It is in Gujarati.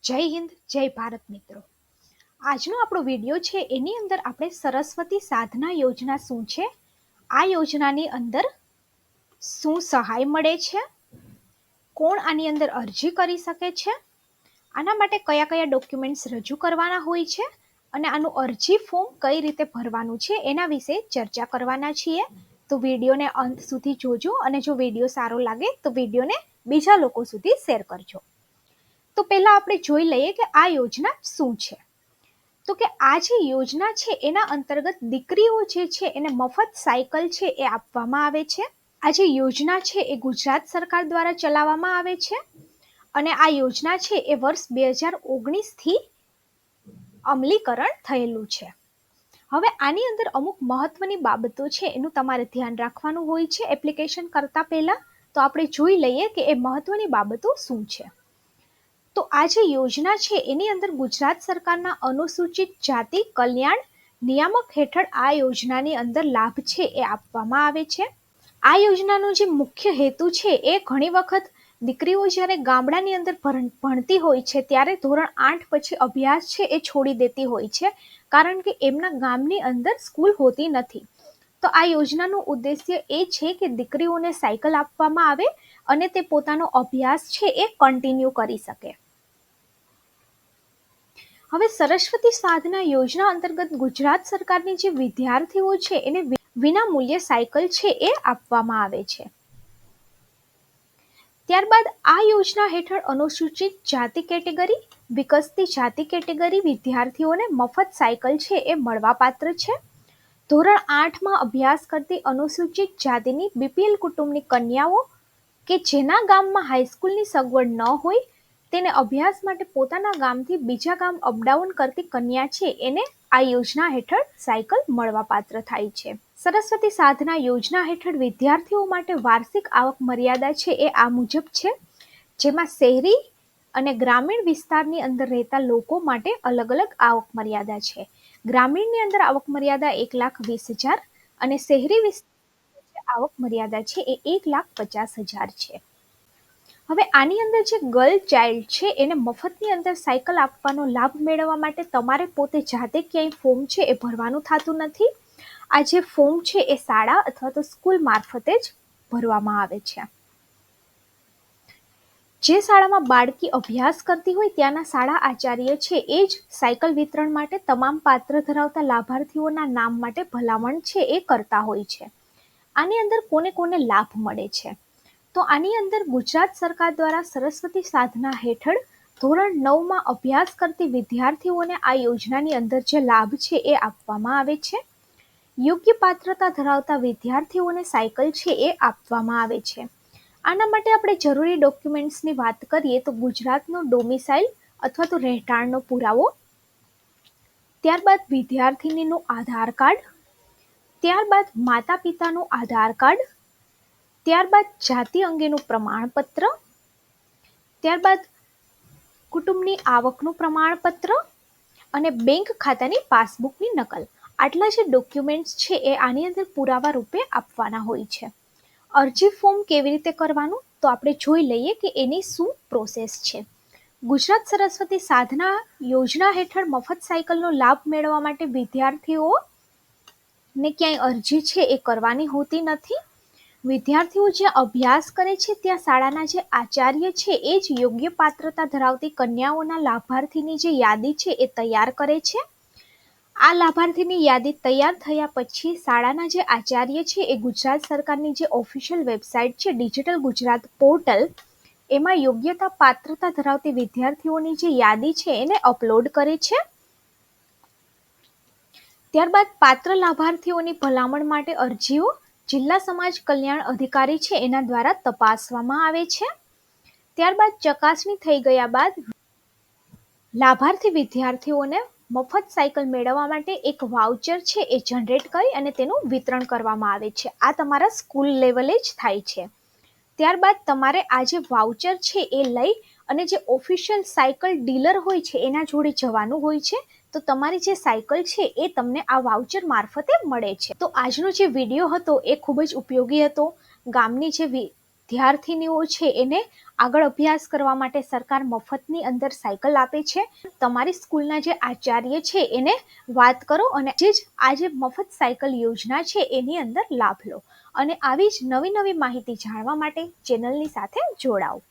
જય હિન્દ, જય ભારત મિત્રો. આજનો આપણો વિડીયો છે એની અંદર આપણે સરસ્વતી સાધના યોજના શું છે, આ યોજનાની અંદર શું સહાય મળે છે, કોણ આની અંદર અરજી કરી શકે છે, આના માટે કયા કયા ડોક્યુમેન્ટ્સ રજૂ કરવાના હોય છે અને આનું અરજી ફોર્મ કઈ રીતે ભરવાનું છે એના વિશે ચર્ચા કરવાના છીએ. તો વિડીયોને અંત સુધી જોજો અને જો વિડીયો સારો લાગે તો વિડીયોને બીજા લોકો સુધી શેર કરજો. તો પહેલા આપણે જોઈ લઈએ કે આ યોજના શું છે. તો કે આ જે યોજના છે એના અંતર્ગત દીકરીઓ જે છે એને મફત સાયકલ છે એ આપવામાં આવે છે. આ જે યોજના છે એ ગુજરાત સરકાર દ્વારા ચલાવવામાં આવે છે અને આ યોજના છે એ વર્ષ 2019થી અમલીકરણ થયેલું છે. હવે આની અંદર અમુક મહત્વની બાબતો છે એનું તમારે ધ્યાન રાખવાનું હોય છે એપ્લિકેશન કરતા પહેલા. તો આપણે જોઈ લઈએ કે એ મહત્વની બાબતો શું છે. તો આ જે યોજના છે એની અંદર ગુજરાત સરકારના અનુસૂચિત જાતિ કલ્યાણ નિયામક હેઠળ આ યોજનાની અંદર લાભ છે એ આપવામાં આવે છે. આ યોજનાનો જે મુખ્ય હેતુ છે એ ઘણી વખત દીકરીઓ જ્યારે ગામડાની અંદર ભણતી હોય છે ત્યારે ધોરણ 8 પછી અભ્યાસ છે એ છોડી દેતી હોય છે કારણ કે એમના ગામની અંદર સ્કૂલ હોતી નથી. તો આ યોજનાનો ઉદ્દેશ્ય એ છે કે દીકરીઓને સાયકલ આપવામાં આવે અને તે પોતાનો અભ્યાસ છે એ કન્ટિન્યુ કરી શકે. હવે સરસ્વતી સાધના યોજના અંતર્ગત ગુજરાત સરકારની જે વિદ્યાર્થીઓ છે એને વિના મૂલ્યે સાયકલ છે એ આપવામાં આવે છે. ત્યારબાદ આ યોજના હેઠળ અનુસૂચિત જાતિ કેટેગરી, વિકસતી જાતિ કેટેગરી વિદ્યાર્થીઓને મફત સાયકલ છે એ મળવાપાત્ર છે. ધોરણ 8માં અભ્યાસ કરતી અનુસૂચિત જાતિની બીપીએલ કુટુંબની કન્યાઓ કે જેના ગામમાં હાઈસ્કૂલની સગવડ ન હોય તેને અભ્યાસ માટે પોતાના ગામથી બીજા ગામ અપડાઉન કરતી કન્યા છે એને આ યોજના હેઠળ સાયકલ મળવાપાત્ર થાય છે. સરસ્વતી સાધના યોજના હેઠળ વિદ્યાર્થીઓ માટે વાર્ષિક આવક મર્યાદા છે એ આ મુજબ છે, જેમાં શહેરી અને ગ્રામીણ વિસ્તારની અંદર રહેતા લોકો માટે અલગ અલગ આવક મર્યાદા છે. ગ્રામીણની અંદર આવક મર્યાદા 1,20,000 અને શહેરી વિસ્તારની આવક મર્યાદા છે એ 1,50,000 છે. હવે આની અંદર જે ગર્લ ચાઇલ્ડ છે એને મફતની અંદર સાયકલ આપવાનો લાભ મેળવવા માટે તમારે પોતે જાતે ક્યાંય ફોર્મ છે એ ભરવાનું થતું નથી. આ જે ફોર્મ છે એ શાળા અથવા તો સ્કૂલ મારફતે જ ભરવામાં આવે છે. જે શાળામાં બાળકી અભ્યાસ કરતી હોય ત્યાંના શાળા આચાર્ય છે એ જ સાયકલ વિતરણ માટે તમામ પાત્ર ધરાવતા લાભાર્થીઓના નામ માટે ભલામણ છે એ કરતા હોય છે. આની અંદર કોને કોને લાભ મળે છે? તો આની અંદર ગુજરાત સરકાર દ્વારા સરસ્વતી સાધના હેઠળ ધોરણ 9માં અભ્યાસ કરતી વિદ્યાર્થીઓને આ યોજનાની અંદર જે લાભ છે એ આપવામાં આવે છે. યોગ્ય પાત્રતા ધરાવતા વિદ્યાર્થીઓને સાયકલ છે એ આપવામાં આવે છે. આના માટે આપણે જરૂરી ડોક્યુમેન્ટ્સની વાત કરીએ તો ગુજરાતનો ડોમિસાઇલ અથવા તો રહેઠાણનો પુરાવો, ત્યારબાદ વિદ્યાર્થીનીનું આધાર કાર્ડ, ત્યારબાદ માતા પિતાનું આધાર કાર્ડ, ત્યારબાદ જાતિ અંગેનું પ્રમાણપત્ર, ત્યારબાદ કુટુંબની આવકનું પ્રમાણપત્ર અને બેંક ખાતાની પાસબુકની નકલ. આટલા જે ડોક્યુમેન્ટ્સ છે એ આની અંદર પુરાવા રૂપે આપવાના હોય છે. અરજી ફોર્મ કેવી રીતે કરવાનું તો આપણે જોઈ લઈએ કે એની શું પ્રોસેસ છે. ગુજરાત સરસ્વતી સાધના યોજના હેઠળ મફત સાયકલનો લાભ મેળવવા માટે વિદ્યાર્થીઓને ક્યાંય અરજી છે એ કરવાની હોતી નથી. વિદ્યાર્થીઓ જ્યાં અભ્યાસ કરે છે ત્યાં શાળાના જે આચાર્ય છે એ જ યોગ્ય પાત્રતા ધરાવતી કન્યાઓના લાભાર્થીની જે યાદી છે એ તૈયાર કરે છે. આ લાભાર્થીની યાદી તૈયાર થયા પછી શાળાના જે આચાર્ય છે એ ગુજરાત સરકારની જે ઓફિશિયલ વેબસાઇટ છે ડિજિટલ ગુજરાત પોર્ટલ એમાં યોગ્યતા પાત્રતા ધરાવતી વિદ્યાર્થીઓની જે યાદી છે એને અપલોડ કરે છે. ત્યારબાદ પાત્ર લાભાર્થીઓની ભલામણ માટે અરજીઓ જિલ્લા સમાજ કલ્યાણ અધિકારી છે એના દ્વારા તપાસવામાં આવે છે. ત્યારબાદ ચકાસણી થઈ ગયા બાદ લાભાર્થી વિદ્યાર્થીઓને મફત સાયકલ મેળવવા માટે એક વાઉચર છે એ જનરેટ કરી અને તેનું વિતરણ કરવામાં આવે છે. આ તમારા સ્કૂલ લેવલે જ થાય છે. ત્યારબાદ તમારે આ જે વાઉચર છે એ લઈ અને જે ઓફિશિયલ સાયકલ ડીલર હોય છે એના જોડે જવાનું હોય છે. તો તમારી જે સાયકલ છે એ તમને આ વાઉચર મારફતે મળે છે. તો આજનો જે વિડીયો હતો એ ખૂબ જ ઉપયોગી હતો. ગામની જે વિદ્યાર્થીનીઓ છે એને આગળ અભ્યાસ કરવા માટે સરકાર મફતની અંદર સાયકલ આપે છે. તમારી સ્કૂલના જે આચાર્ય છે એને વાત કરો અને આ જે મફત સાયકલ યોજના છે એની અંદર લાભ લો. અને આવી જ નવી નવી માહિતી જાણવા માટે ચેનલની સાથે જોડાઓ.